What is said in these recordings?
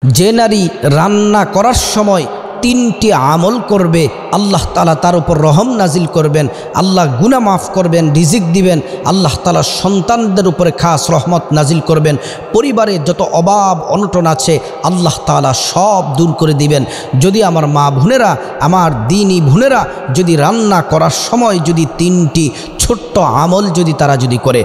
যে নারী রান্না করার সময় তিনটি আমল করবে, আল্লাহ তাআলা তার উপর রহম নাজিল করবেন, আল্লাহ গুনাহ মাফ করবেন, রিজিক দিবেন, আল্লাহ তাআলা সন্তানদের উপরে খাস রহমত নাজিল করবেন, পরিবারে যত অভাব অনটন আছে আল্লাহ তাআলা সব দূর করে দিবেন। যদি আমার মা বোনেরা, আমার দ্বীনি বোনেরা যদি রান্না করার সময় যদি তিনটি ছোট্ট আমল যদি তারা যদি করে,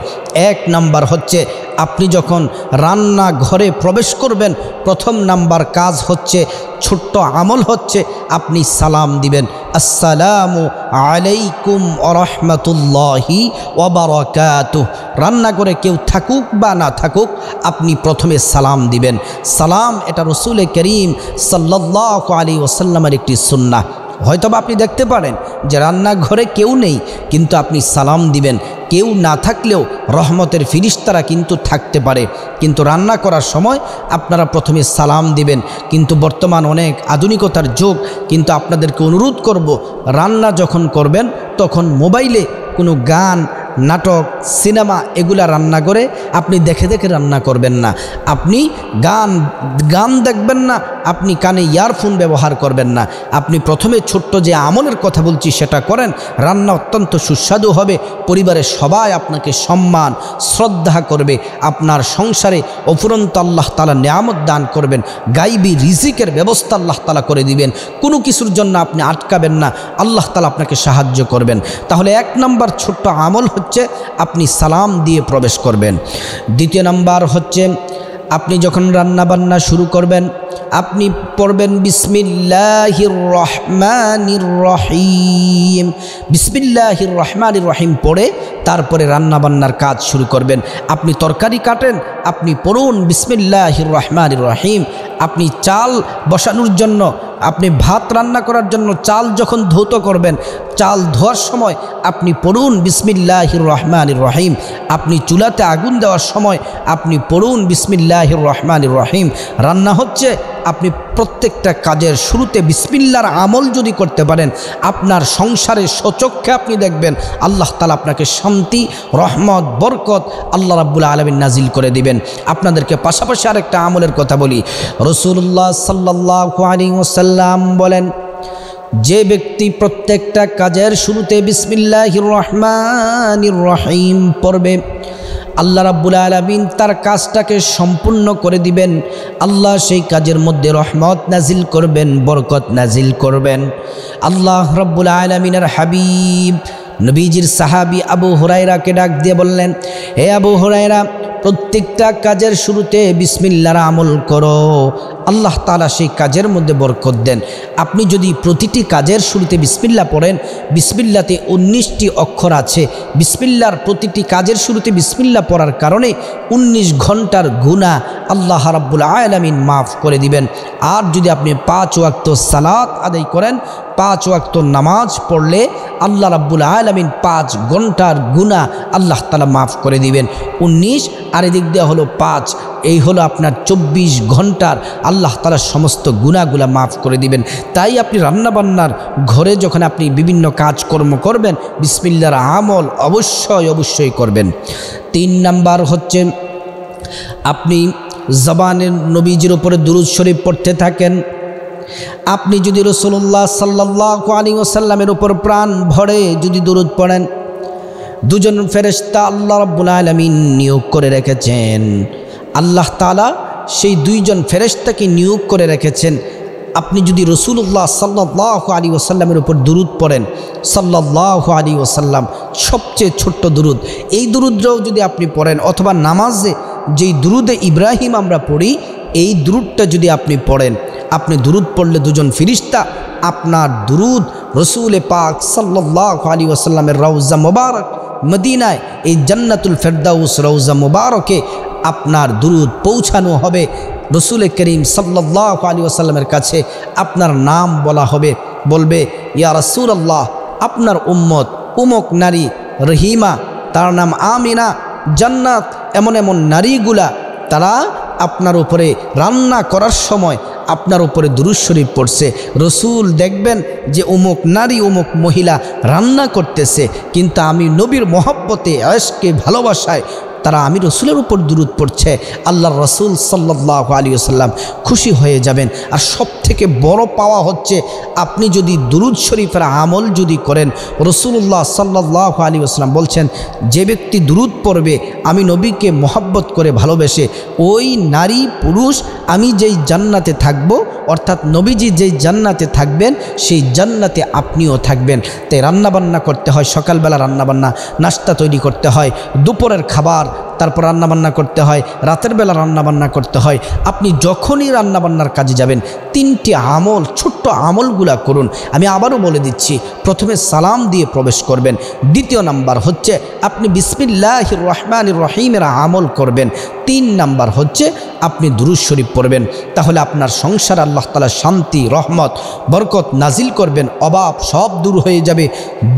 এক নাম্বার হচ্ছে আপনি যখন রান্নাঘরে প্রবেশ করবেন, প্রথম নাম্বার কাজ হচ্ছে, ছোট্ট আমল হচ্ছে আপনি সালাম দিবেন, আসসালামু আলাইকুম ওয়া রাহমাতুল্লাহি ওয়া বারাকাতুহু। রান্নাঘরে কেউ থাকুক বা না থাকুক, আপনি প্রথমে সালাম দিবেন। সালাম এটা রাসূল করিম সাল্লাল্লাহু আলাইহি ওয়াসাল্লামের একটি সুন্নাহ। হয়তোবা আপনি দেখতে পারেন যে রান্নাঘরে কেউ নেই, কিন্তু আপনি সালাম দিবেন। কেউ না থাকলেও রহমতের ফিরিস্তারা কিন্তু থাকতে পারে, কিন্তু রান্না করার সময় আপনারা প্রথমে সালাম দিবেন। কিন্তু বর্তমান অনেক আধুনিকতার যুগ, কিন্তু আপনাদেরকে অনুরোধ করব, রান্না যখন করবেন তখন মোবাইলে কোনো গান, নাটক, সিনেমা এগুলা রান্না করে আপনি দেখে দেখে রান্না করবেন না। আপনি গান দেখবেন না, আপনি কানে ইয়ারফোন ব্যবহার করবেন না। আপনি প্রথমে ছোট্ট যে আমলের কথা বলছি সেটা করেন, রান্না অত্যন্ত সুস্বাদু হবে, পরিবারের সবাই আপনাকে সম্মান শ্রদ্ধা করবে, আপনার সংসারে অফুরন্ত আল্লাহ তাআলা নিয়ামত দান করবেন, গাইবি রিজিকের ব্যবস্থা আল্লাহ তাআলা করে দিবেন, কোনো কিছুর জন্য আপনি আটকাবেন না, আল্লাহ তাআলা আপনাকে সাহায্য করবেন। তাহলে এক নাম্বার ছোট্ট আমল হচ্ছে আপনি সালাম দিয়ে প্রবেশ করবেন। দ্বিতীয় নাম্বার হচ্ছে আপনি যখন রান্না বান্না শুরু করবেন, আপনি পড়বেন বিসমিল্লাহির রহমানির রহিম। বিসমিল্লাহির রহমানির রহিম পড়ে তারপরে রান্না বান্নার কাজ শুরু করবেন। আপনি তরকারি কাটেন, আপনি পড়ুন বিসমিল্লাহির রহমানির রহিম। আপনি চাল বসানোর জন্য, আপনি ভাত রান্না করার জন্য চাল যখন ধৌত করবেন, চাল ধোয়ার সময় আপনি পড়ুন বিসমিল্লাহির রহমানির রহিম। আপনি চুলাতে আগুন দেওয়ার সময় আপনি পড়ুন বিসমিল্লাহির রহমানির রহিম। রান্না হচ্ছে, আপনি প্রত্যেকটা কাজের শুরুতে বিসমিল্লাহর আমল যদি করতে পারেন, আপনার সংসারে সচক্ষে আপনি দেখবেন আল্লাহ তাআলা আপনাকে শান্তি, রহমত, বরকত আল্লাহ রাব্বুল আলামিন নাজিল করে দিবেন। আপনাদেরকে পাশাপাশি আরেকটা আমলের কথা বলি। রাসূলুল্লাহ সাল্লাল্লাহু আলাইহি ওয়াসাল্লাম বলেন, যে ব্যক্তি প্রত্যেকটা কাজের শুরুতে বিসমিল্লাহির রহমানির রহিম পড়বে, আল্লাহ রাব্বুল আলামিন তার কাজটাকে সম্পূর্ণ করে দিবেন। আল্লাহ সেই কাজের মধ্যে রহমত নাজিল করবেন, বরকত নাজিল করবেন। আল্লাহ রাব্বুল আলামিনের হাবিব নবীজির সাহাবী আবু হুরায়রাকে ডাক দিয়ে বললেন, হে আবু হুরায়রা, প্রত্যেকটা কাজের শুরুতে বিসমিল্লাহর আমল করো, আল্লাহ তাআলা সেই কাজের মধ্যে বরকত দেন। আপনি যদি প্রতিটি কাজের শুরুতে বিসমিল্লাহ পড়েন, বিসমিল্লাতে 19টি অক্ষর আছে, বিসমিল্লাহর প্রতিটি কাজের শুরুতে বিসমিল্লাহ পড়ার কারণে 19 ঘন্টার গুনাহ আল্লাহ রাব্বুল আলামিন মাফ করে দিবেন। আর যদি আপনি 5 ওয়াক্ত সালাত আদায় করেন, 5 ওয়াক্ত নামাজ পড়লে আল্লাহ রাব্বুল আলামিন 5 ঘন্টার গুনাহ আল্লাহ তাআলা মাফ করে দিবেন। 19 আর এদিক দিয়ে হলো 5, এই হলো আপনার 24 ঘন্টার আল্লাহ তাআলা সমস্ত গুনাহগুলা মাফ করে দিবেন। তাই আপনি রান্নাবান্নার ঘরে যখন আপনি বিভিন্ন কাজকর্ম করবেন, বিসমিল্লাহর আমল অবশ্যই করবেন। 3 নাম্বার হচ্ছে আপনি জবানের নবীজির উপরে দুরূদ শরীফ পড়তে থাকেন। আপনি যদি রাসূলুল্লাহ সাল্লাল্লাহু আলাইহি ওয়াসাল্লামের উপর প্রাণ ভরে যদি দুরূদ পড়েন, দুজন ফেরেশতা আল্লাহ রাব্বুল আলামিন নিয়োগ করে রেখেছেন। আল্লাহ তাআলা সেই দুইজন ফেরেশতাকে নিয়োগ করে রেখেছেন। আপনি যদি রাসূলুল্লাহ সাল্লাল্লাহু আলাইহি ওয়াসাল্লামের উপর দুরূদ পড়েন, সাল্লাল্লাহু আলাইহি ওয়াসাল্লাম সবচেয়ে ছোট্ট দুরূদ, এই দুরূদটাও যদি আপনি পড়েন, অথবা নামাজে যেই দুরূদে ইব্রাহিম আমরা পড়ি, এই দুরূদটা যদি আপনি পড়েন, আপনি দুরূদ পড়লে দুজন ফেরেশতা আপনার দুরূদ রাসূল পাক সাল্লাল্লাহু আলাইহি ওয়াসাল্লামের রওজা মুবারক মদিনায়, এই জান্নাতুল ফেরদাউস রওজা মুবারকে আপনার দুরূদ পৌঁছানো হবে। রাসূল করিম সাল্লাল্লাহু আলাইহি ওয়াসাল্লামের কাছে আপনার নাম বলা হবে, বলবে, ইয়া রাসূলুল্লাহ, আপনার উম্মত উমুক নারী রহিমা, তার নাম আমিনা, জান্নাত এমন এমন নারীগুলা, তারা আপনার উপরে রান্না করার সময় আপনার উপরে দুরূদ শরীফ পড়ছে। রসুল দেখবেন যে অমুক নারী অমুক মহিলা রান্না করতেছে, কিন্তু আমি নবীর মহব্বতে, আশকে, ভালোবাসায় তারা আমি রসুলের উপর দুরূদ পড়ছে, আল্লাহর রসুল সাল্লাল্লাহু আলাইহি ওয়াসাল্লাম খুশি হয়ে যাবেন। আর সবথেকে বড় পাওয়া হচ্ছে আপনি যদি দুরূদ শরীফের আমল যদি করেন, রাসূলুল্লাহ সাল্লাল্লাহু আলাইহি ওয়াসাল্লাম বলছেন যে ব্যক্তি দুরূদ পড়বে আমি নবীকে মহব্বত করে ভালোবেসে, ওই নারী পুরুষ আমি যেই জান্নাতে থাকব, অর্থাৎ নবীজি যেই জান্নাতে থাকবেন সেই জান্নাতে আপনিও থাকবেন। তাই রান্নাবান্না করতে হয়, সকালবেলা রান্নাবান্না নাস্তা তৈরি করতে হয়, দুপুরের খাবার, তারপর রান্নাবান্না করতে হয়, রাতের বেলা রান্নাবান্না করতে হয়। আপনি যখনই রান্নাবান্নার কাজে যাবেন 3টি আমল, ছোট্ট আমলগুলা করুন। আমি আবারও বলে দিচ্ছি, প্রথমে সালাম দিয়ে প্রবেশ করবেন। দ্বিতীয় নাম্বার হচ্ছে আপনি বিসমিল্লাহির রহমানির রহিমের আমল করবেন। 3 নাম্বার হচ্ছে আপনি দুরূদ শরীফ পড়বেন। তাহলে আপনার সংসার আল্লাহ তাআলা শান্তি, রহমত, বরকত নাজিল করবেন, অভাব সব দূর হয়ে যাবে,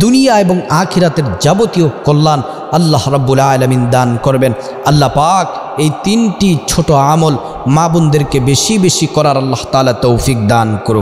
দুনিয়া এবং আখিরাতের যাবতীয় কল্যাণ আল্লাহ রাব্বুল আলামিন দান করবেন। আল্লাহ পাক এই 3টি ছোট আমল মা বোনদেরকে বেশি বেশি করার আল্লাহ তাআলা তৌফিক দান করুন।